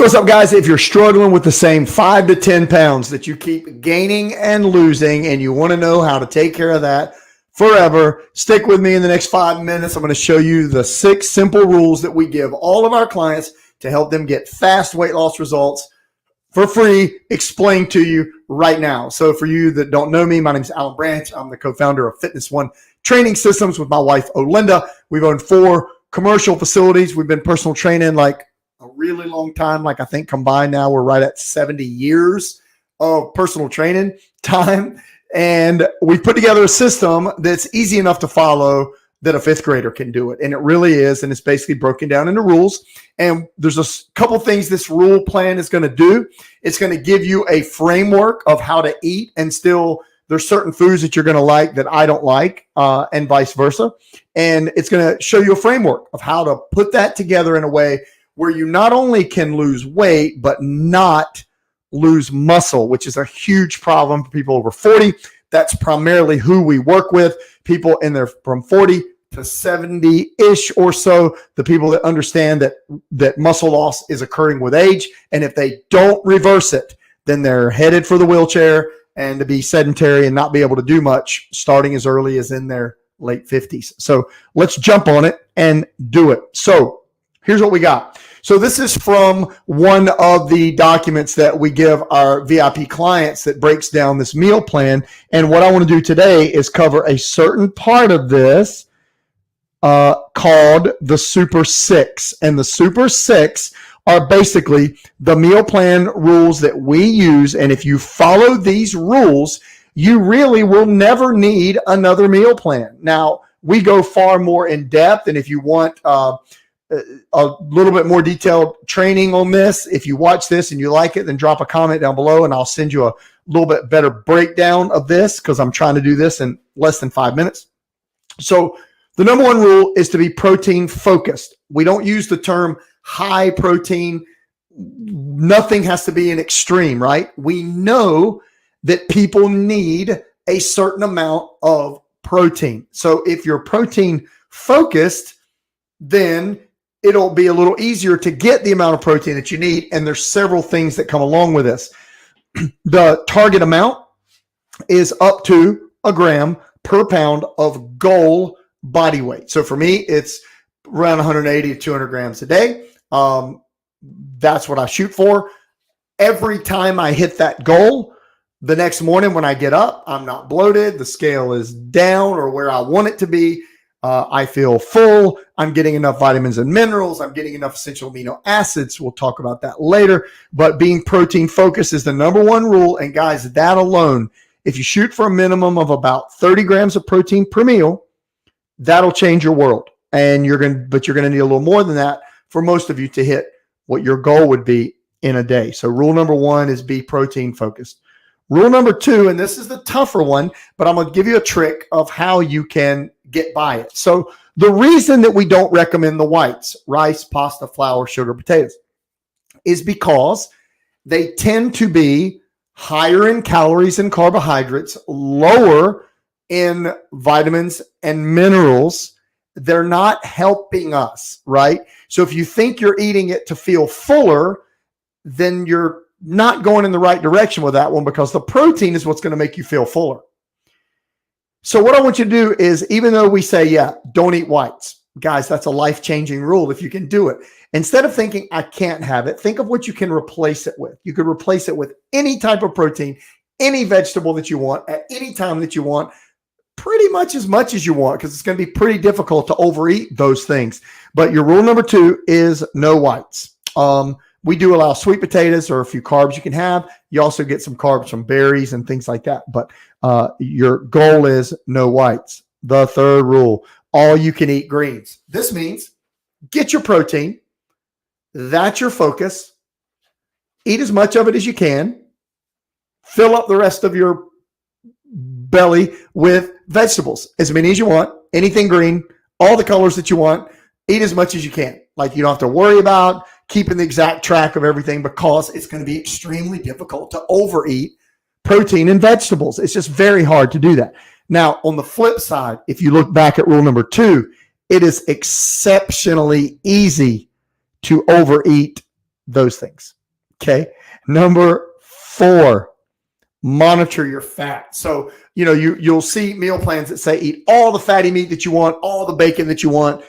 Hey, what's up, guys? If you're struggling with the same 5 to 10 pounds that you keep gaining and losing, and you want to know how to take care of that forever, stick with me in the next 5 minutes. I'm going to show you the 6 simple rules that we give all of our clients to help them get fast weight loss results for free, explained to you right now. So for you that don't know me, my name is Alan Branch. I'm the co-founder of Fitness One Training Systems with my wife, Olinda. We've owned 4 commercial facilities. We've been personal training like a really long time. Like I think combined now we're right at 70 years of personal training time. And we've put together a system that's easy enough to follow that a 5th grader can do it. And it really is. And it's basically broken down into rules. And there's a couple things this rule plan is going to do. It's going to give you a framework of how to eat, and still there's certain foods that you're going to like that I don't like, and vice versa. And it's going to show you a framework of how to put that together in a way where you not only can lose weight, but not lose muscle, which is a huge problem for people over 40. That's primarily who we work with, people in their from 40 to 70-ish or so, the people that understand that muscle loss is occurring with age. And if they don't reverse it, then they're headed for the wheelchair and to be sedentary and not be able to do much starting as early as in their late 50s. So let's jump on it and do it. So here's what we got. So this is from one of the documents that we give our VIP clients that breaks down this meal plan. And what I want to do today is cover a certain part of this called the Super 6. And the Super 6 are basically the meal plan rules that we use. And if you follow these rules, you really will never need another meal plan. Now, we go far more in depth. And if you want a little bit more detailed training on this, if you watch this and you like it, then drop a comment down below and I'll send you a little bit better breakdown of this, because I'm trying to do this in less than 5 minutes. So the number one rule is to be protein focused. We don't use the term high protein. Nothing has to be an extreme, right? We know that people need a certain amount of protein. So if you're protein focused, then it'll be a little easier to get the amount of protein that you need. And there's several things that come along with this. The target amount is up to 1 gram per pound of goal body weight. So for me, it's around 180 to 200 grams a day. That's what I shoot for. Every time I hit that goal, the next morning when I get up, I'm not bloated. The scale is down or where I want it to be. I feel full. I'm getting enough vitamins and minerals. I'm getting enough essential amino acids. We'll talk about that later. But being protein focused is the number one rule. And guys, that alone, if you shoot for a minimum of about 30 grams of protein per meal, that'll change your world. And you're going to need a little more than that for most of you to hit what your goal would be in a day. So rule number 1 is be protein focused. Rule number 2, and this is the tougher one, but I'm going to give you a trick of how you can get by it. So the reason that we don't recommend the whites, rice, pasta, flour, sugar, potatoes, is because they tend to be higher in calories and carbohydrates, lower in vitamins and minerals. They're not helping us, right? So if you think you're eating it to feel fuller, then you're not going in the right direction with that one, because the protein is what's going to make you feel fuller. So what I want you to do is, even though we say, yeah, don't eat whites, guys, that's a life-changing rule if you can do it. Instead of thinking I can't have it, think of what you can replace it with. You could replace it with any type of protein, any vegetable that you want, at any time that you want, pretty much as you want, because it's going to be pretty difficult to overeat those things. But your rule number 2 is no whites. We do allow sweet potatoes or a few carbs you can have. You also get some carbs from berries and things like that. But your goal is no whites. The 3rd rule, all you can eat greens. This means get your protein. That's your focus. Eat as much of it as you can. Fill up the rest of your belly with vegetables, as many as you want, anything green, all the colors that you want. Eat as much as you can. Like, you don't have to worry about keeping the exact track of everything, because it's going to be extremely difficult to overeat protein and vegetables. It's just very hard to do that. Now, on the flip side, if you look back at rule number 2, it is exceptionally easy to overeat those things. Okay. Number 4, monitor your fat. So, you'll see meal plans that say eat all the fatty meat that you want, all the bacon that you want.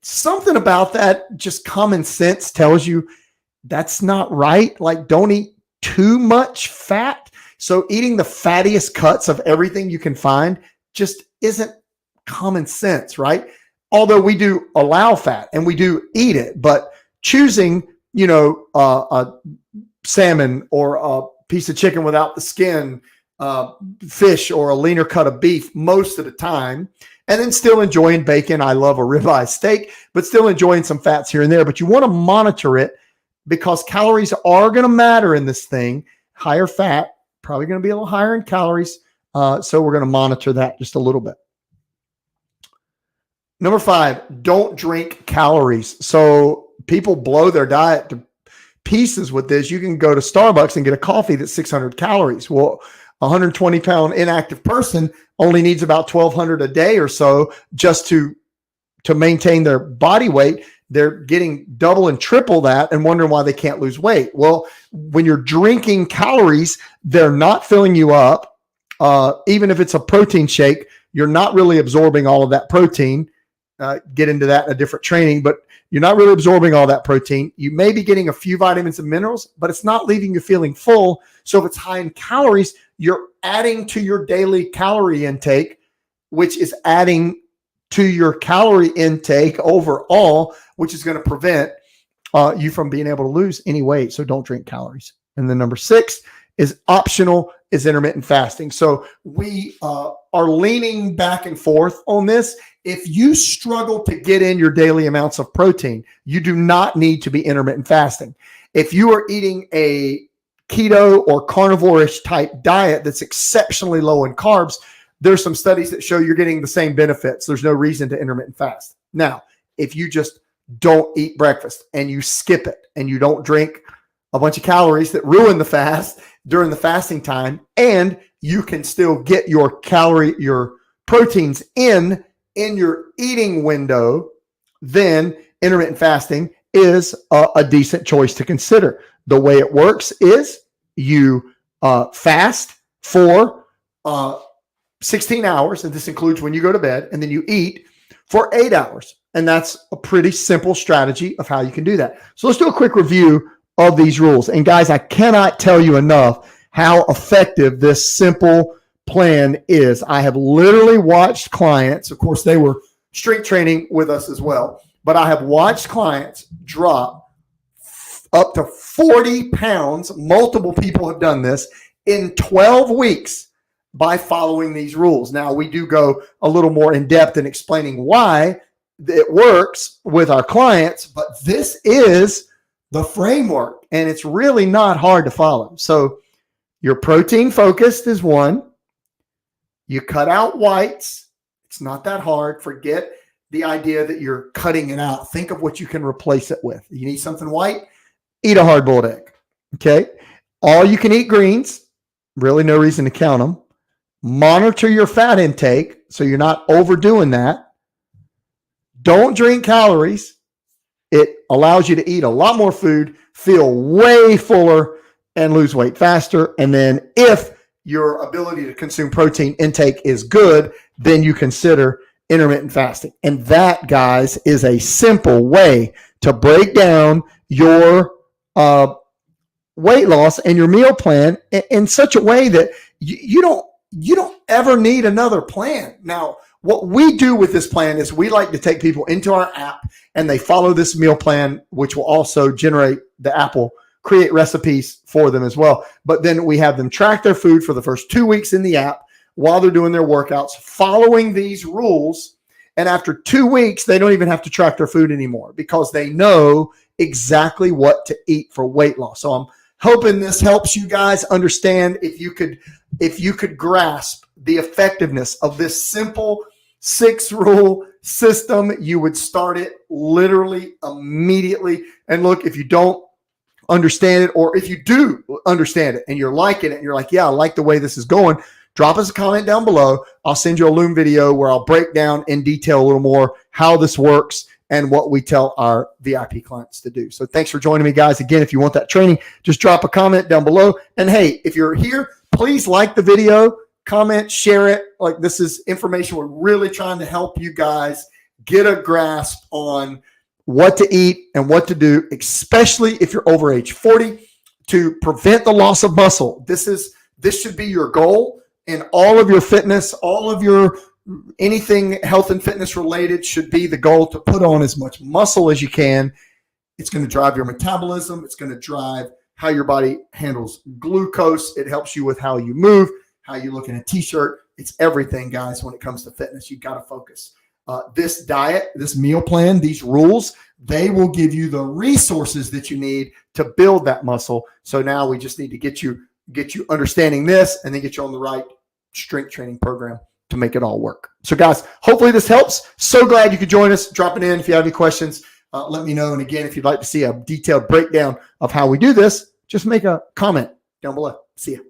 Something about that, just common sense tells you that's not right. Like, don't eat too much fat. So eating the fattiest cuts of everything you can find just isn't common sense, right? Although we do allow fat and we do eat it, but choosing, a salmon or a piece of chicken without the skin, fish or a leaner cut of beef most of the time, and then still enjoying bacon. I love a ribeye steak, but still enjoying some fats here and there. But you want to monitor it because calories are going to matter in this thing. Higher fat, probably going to be a little higher in calories. So we're going to monitor that just a little bit. Number 5, don't drink calories. So people blow their diet to pieces with this. You can go to Starbucks and get a coffee that's 600 calories. Well, a 120-pound inactive person only needs about 1,200 a day or so just to maintain their body weight. They're getting double and triple that and wondering why they can't lose weight. Well, when you're drinking calories, they're not filling you up. Even if it's a protein shake, you're not really absorbing all of that protein. Get into that in a different training, but you're not really absorbing all that protein. You may be getting a few vitamins and minerals, but it's not leaving you feeling full. So if it's high in calories, you're adding to your daily calorie intake, which is adding to your calorie intake overall, which is going to prevent you from being able to lose any weight. So don't drink calories. And then number 6 is optional, is intermittent fasting. So we are leaning back and forth on this. If you struggle to get in your daily amounts of protein, you do not need to be intermittent fasting. If you are eating a keto or carnivore-ish type diet that's exceptionally low in carbs, there's some studies that show you're getting the same benefits. There's no reason to intermittent fast. Now, if you just don't eat breakfast and you skip it and you don't drink a bunch of calories that ruin the fast during the fasting time, and you can still get your proteins in your eating window, then intermittent fasting is a decent choice to consider. The way it works is you fast for 16 hours, and this includes when you go to bed, and then you eat for 8 hours. And that's a pretty simple strategy of how you can do that. So let's do a quick review of these rules. And guys, I cannot tell you enough how effective this simple plan is. I have literally watched clients, of course, they were strength training with us as well, but I have watched clients drop up to 40 pounds. Multiple people have done this in 12 weeks by following these rules. Now, we do go a little more in depth in explaining why it works with our clients, but this is the framework, and it's really not hard to follow. So your protein focused is 1. You cut out whites. It's not that hard. Forget the idea that you're cutting it out. Think of what you can replace it with. You need something white, eat a hard-boiled egg. Okay. All you can eat greens. Really no reason to count them. Monitor your fat intake so you're not overdoing that. Don't drink calories. It allows you to eat a lot more food, feel way fuller, and lose weight faster. And then if your ability to consume protein intake is good, then you consider intermittent fasting. And that, guys, is a simple way to break down your weight loss and your meal plan in such a way that you don't ever need another plan. Now, what we do with this plan is we like to take people into our app and they follow this meal plan, which will also generate the app will create recipes for them as well. But then we have them track their food for the first 2 weeks in the app while they're doing their workouts, following these rules. And after 2 weeks, they don't even have to track their food anymore because they know exactly what to eat for weight loss. So I'm hoping this helps you guys understand. If you could grasp the effectiveness of this simple 6-rule system, you would start it literally immediately. And look, if you don't understand it, or if you do understand it and you're liking it and you're like, yeah, I like the way this is going, drop us a comment down below. I'll send you a Loom video where I'll break down in detail a little more how this works and what we tell our VIP clients to do. So thanks for joining me, guys. Again, if you want that training, just drop a comment down below. And hey, if you're here, please like the video, comment, share it. Like, this is information. We're really trying to help you guys get a grasp on what to eat and what to do, especially if you're over age 40, to prevent the loss of muscle. This should be your goal in all of your fitness, all of your anything health and fitness related should be the goal, to put on as much muscle as you can. It's going to drive your metabolism. It's going to drive how your body handles glucose. It helps you with how you move, how you look in a t-shirt. It's everything, guys. When it comes to fitness, you've got to focus. This diet, this meal plan, these rules, they will give you the resources that you need to build that muscle. So now we just need to get you understanding this, and then get you on the right strength training program to make it all work. So guys, hopefully this helps. So glad you could join us. Drop it in if you have any questions. Let me know. And again, if you'd like to see a detailed breakdown of how we do this, just make a comment down below. See ya.